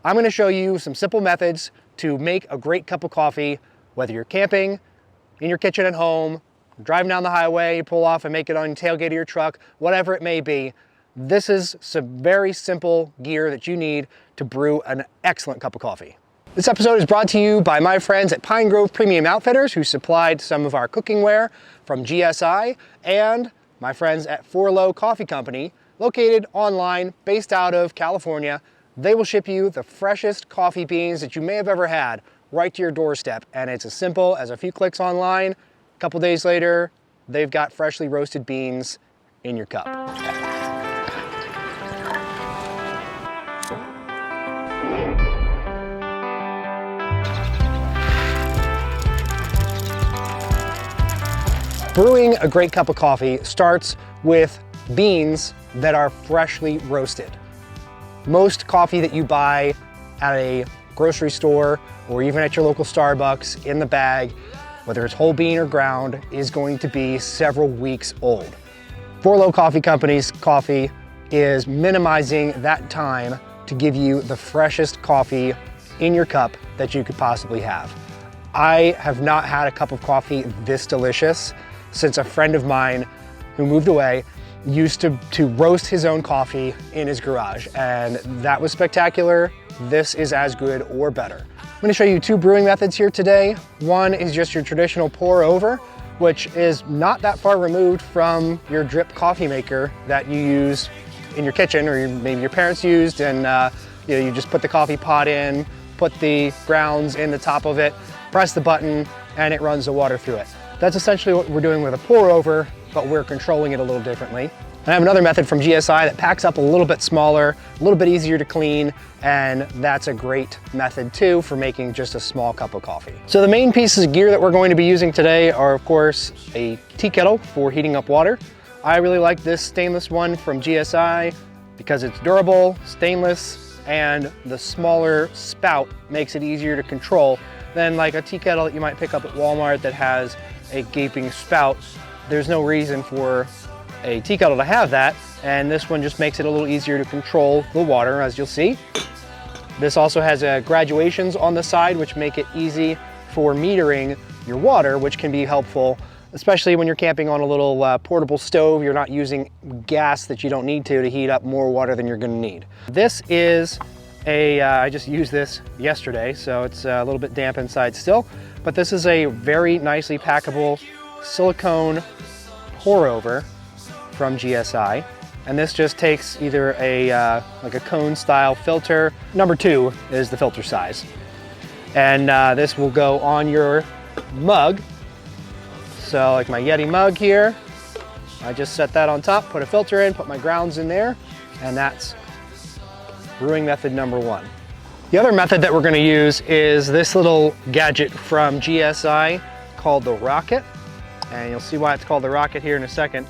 I'm going to show you some simple methods to make a great cup of coffee, whether you're camping, in your kitchen at home, driving down the highway, you pull off and make it on the tailgate of your truck, whatever it may be. This is some very simple gear that you need to brew an excellent cup of coffee. This episode is brought to you by my friends at Pine Grove Premium Outfitters, who supplied some of our cooking ware from GSI, and my friends at 4 Low Coffee Company, located online, based out of California. They will ship you the freshest coffee beans that you may have ever had right to your doorstep. And it's as simple as a few clicks online. A couple days later, they've got freshly roasted beans in your cup. Brewing a great cup of coffee starts with beans that are freshly roasted. Most coffee that you buy at a grocery store or even at your local Starbucks in the bag, whether it's whole bean or ground, is going to be several weeks old. 4 Low Coffee Company's coffee is minimizing that time to give you the freshest coffee in your cup that you could possibly have. I have not had a cup of coffee this delicious since a friend of mine who moved away used to roast his own coffee in his garage, and that was spectacular. This is as good or better. I'm going to show you 2 brewing methods here today. One is just your traditional pour over, which is not that far removed from your drip coffee maker that you use in your kitchen, or maybe your parents used, and you just put the coffee pot in, put the grounds in the top of it, press the button, and it runs the water through it. That's essentially what we're doing with a pour over, but we're controlling it a little differently. I have another method from GSI that packs up a little bit smaller, a little bit easier to clean, and that's a great method too for making just a small cup of coffee. So the main pieces of gear that we're going to be using today are, of course, a tea kettle for heating up water. I really like this stainless one from GSI because it's durable, stainless, and the smaller spout makes it easier to control than like a tea kettle that you might pick up at Walmart that has a gaping spout. There's no reason for a tea kettle to have that, and this one just makes it a little easier to control the water, as you'll see. This also has graduations on the side, which make it easy for metering your water, which can be helpful, especially when you're camping on a little portable stove. You're not using gas that you don't need to heat up more water than you're going to need. This is I just used this yesterday, so it's a little bit damp inside still, but this is a very nicely packable silicone pour over from GSI, and this just takes either like a cone style filter. Number 2 is the filter size, and this will go on your mug. So like my Yeti mug here, I just set that on top, put a filter in, put my grounds in there, and that's brewing method number 1. The other method that we're going to use is this little gadget from GSI called the Rocket, and you'll see why it's called the Rocket here in a second.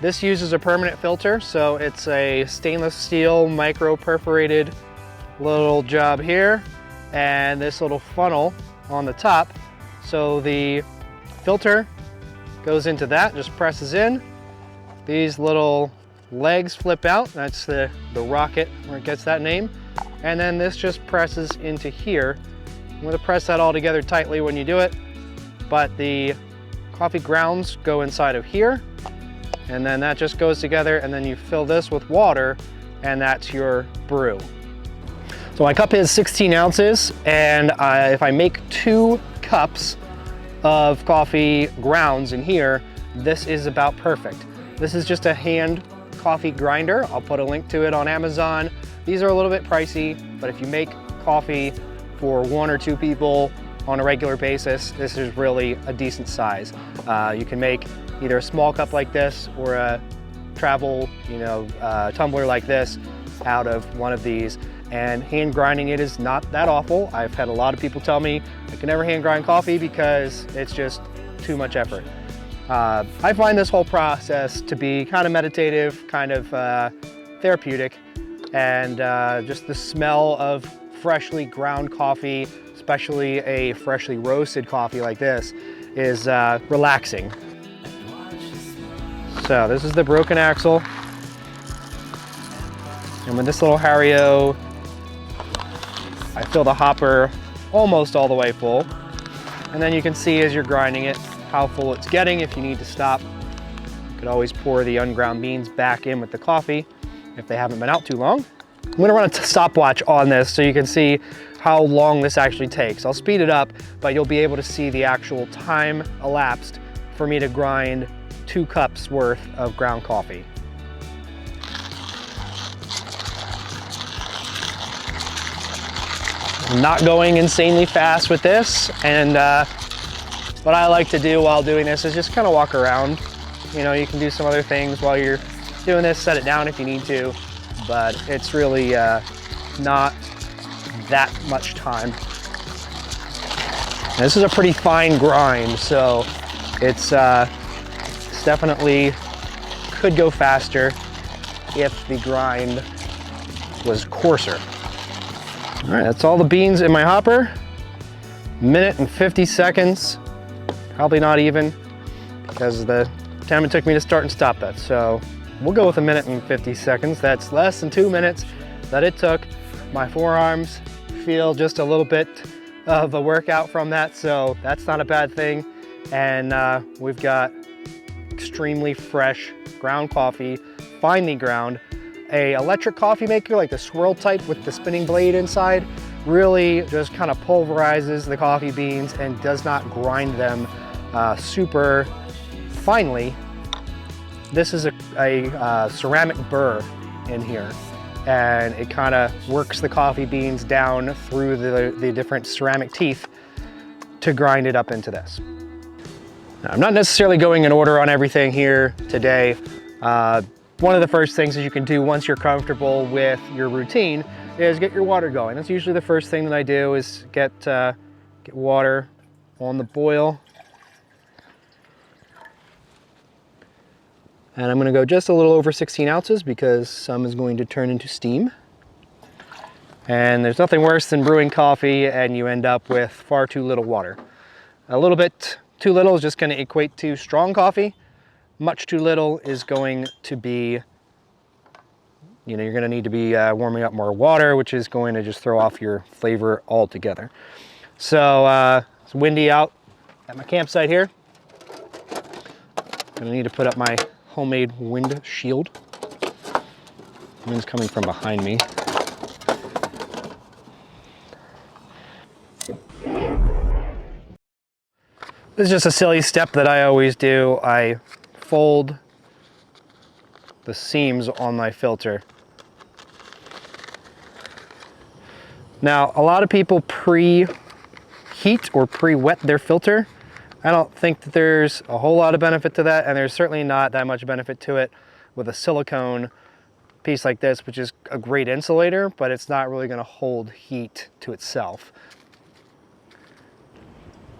This uses a permanent filter, so it's a stainless steel micro perforated little job here, and this little funnel on the top. So the filter goes into that, just presses in. These little legs flip out, that's the Rocket where it gets that name. And then this just presses into here. I'm going to press that all together tightly when you do it, but the coffee grounds go inside of here, and then that just goes together, and then you fill this with water, and that's your brew. So my cup is 16 ounces, and if I make 2 cups of coffee grounds in here, this is about perfect. This is just a hand coffee grinder. I'll put a link to it on Amazon. These are a little bit pricey, but if you make coffee for 1 or 2 people on a regular basis, this is really a decent size. You can make either a small cup like this or a travel, tumbler like this out of one of these. And hand grinding it is not that awful. I've had a lot of people tell me I can never hand grind coffee because it's just too much effort. I find this whole process to be kind of meditative, kind of therapeutic, and just the smell of freshly ground coffee, especially a freshly roasted coffee like this, is relaxing. So this is the broken axle, and with this little Hario I fill the hopper almost all the way full. And then you can see as you're grinding it how full it's getting. If you need to stop, you could always pour the unground beans back in with the coffee if they haven't been out too long. I'm gonna run a stopwatch on this so you can see how long this actually takes. I'll speed it up, but you'll be able to see the actual time elapsed for me to grind 2 cups worth of ground coffee. I'm not going insanely fast with this, and what I like to do while doing this is just kind of walk around. You know, you can do some other things while you're doing this, set it down if you need to, but it's really not that much time. And this is a pretty fine grind, so it's definitely could go faster if the grind was coarser. All right, that's all the beans in my hopper. Minute and 50 seconds. Probably not even, because of the time it took me to start and stop that. So we'll go with 1 minute and 50 seconds. That's less than 2 minutes that it took. My forearms feel just a little bit of a workout from that, so that's not a bad thing. And we've got extremely fresh ground coffee, finely ground. A electric coffee maker like the swirl type with the spinning blade inside really just kind of pulverizes the coffee beans and does not grind them super finely. This is a ceramic burr in here, and it kind of works the coffee beans down through the different ceramic teeth to grind it up into this. Now, I'm not necessarily going in order on everything here today. One of the first things that you can do once you're comfortable with your routine is get your water going. That's usually the first thing that I do, is get water on the boil. And I'm gonna go just a little over 16 ounces because some is going to turn into steam. And there's nothing worse than brewing coffee and you end up with far too little water. A little bit too little is just gonna equate to strong coffee. Much too little is going to be, you know, you're gonna need to be warming up more water, which is going to just throw off your flavor altogether. So it's windy out at my campsite here. Gonna need to put up my homemade wind shield. Wind's coming from behind me. This is just a silly step that I always do. I fold the seams on my filter. Now, a lot of people pre-heat or pre-wet their filter. I don't think that there's a whole lot of benefit to that, and there's certainly not that much benefit to it with a silicone piece like this, which is a great insulator, but it's not really going to hold heat to itself.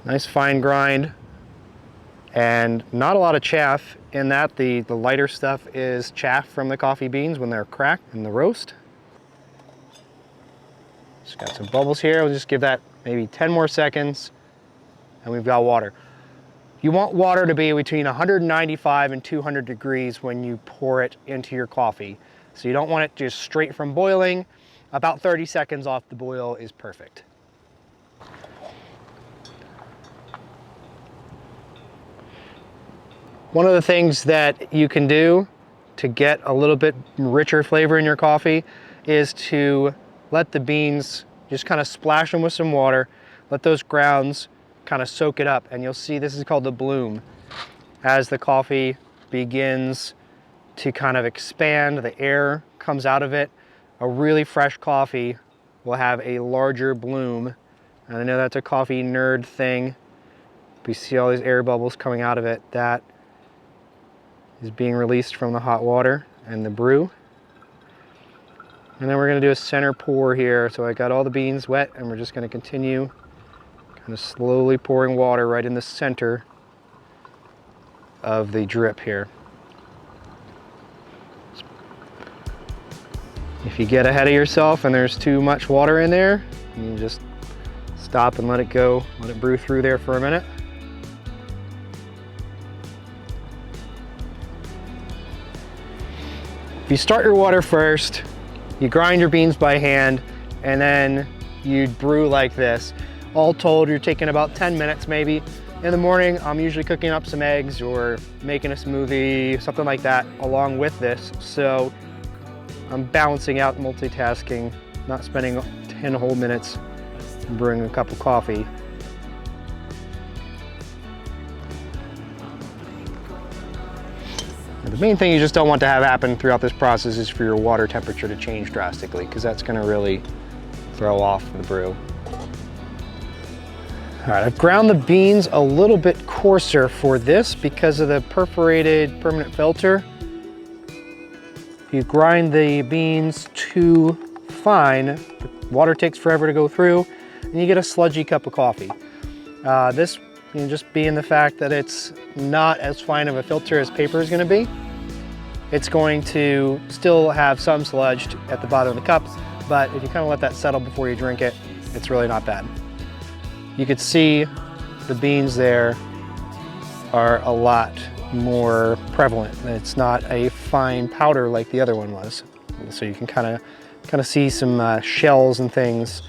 Nice fine grind, and not a lot of chaff in that. The lighter stuff is chaff from the coffee beans when they're cracked in the roast. Just got some bubbles here. We'll just give that maybe 10 more seconds, and we've got water. You want water to be between 195 and 200 degrees when you pour it into your coffee. So you don't want it just straight from boiling. About 30 seconds off the boil is perfect. One of the things that you can do to get a little bit richer flavor in your coffee is to let the beans, just kind of splash them with some water, let those grounds kind of soak it up, and you'll see this is called the bloom. As the coffee begins to kind of expand, the air comes out of it, a really fresh coffee will have a larger bloom. And I know that's a coffee nerd thing. We see all these air bubbles coming out of it. That is being released from the hot water and the brew. And then we're gonna do a center pour here. So I got all the beans wet, and we're just gonna continue kind of slowly pouring water right in the center of the drip here. If you get ahead of yourself and there's too much water in there, you just stop and let it go, let it brew through there for a minute. If you start your water first, you grind your beans by hand, and then you'd brew like this. All told, you're taking about 10 minutes maybe. In the morning, I'm usually cooking up some eggs or making a smoothie, something like that, along with this. So I'm balancing out multitasking, not spending 10 whole minutes brewing a cup of coffee. The main thing you just don't want to have happen throughout this process is for your water temperature to change drastically, because that's going to really throw off the brew. All right, I've ground the beans a little bit coarser for this because of the perforated permanent filter. If you grind the beans too fine, the water takes forever to go through, and you get a sludgy cup of coffee. This, just being the fact that it's not as fine of a filter as paper is going to be, it's going to still have some sludge at the bottom of the cup, but if you kind of let that settle before you drink it, it's really not bad. You could see the beans there are a lot more prevalent. It's not a fine powder like the other one was. So you can kind of see some shells and things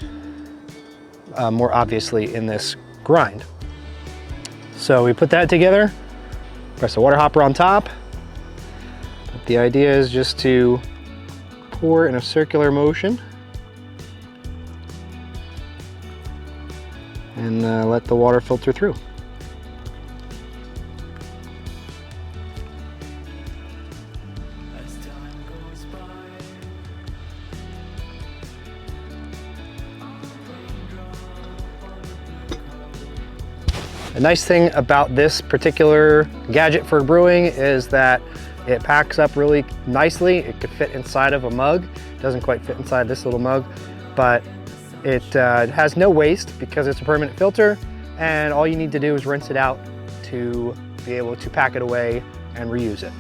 more obviously in this grind. So we put that together, press the water hopper on top. But the idea is just to pour in a circular motion and let the water filter through. The nice thing about this particular gadget for brewing is that it packs up really nicely. It could fit inside of a mug. It doesn't quite fit inside this little mug, but it has no waste because it's a permanent filter, and all you need to do is rinse it out to be able to pack it away and reuse it.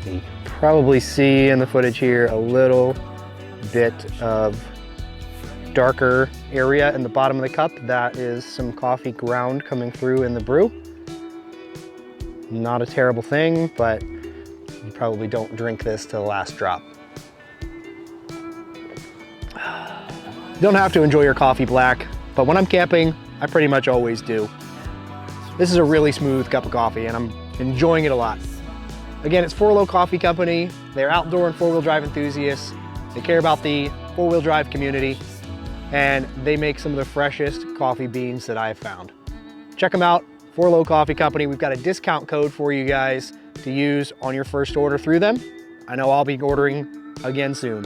You can probably see in the footage here a little bit of darker area in the bottom of the cup. That is some coffee ground coming through in the brew. Not a terrible thing, but you probably don't drink this to the last drop. You don't have to enjoy your coffee black, but when I'm camping, I pretty much always do. This is a really smooth cup of coffee and I'm enjoying it a lot. Again, it's 4Low Coffee Company. They're outdoor and four-wheel drive enthusiasts. They care about the four-wheel drive community, and they make some of the freshest coffee beans that I've found. Check them out, 4Low Coffee Company. We've got a discount code for you guys to use on your first order through them. I know I'll be ordering again soon.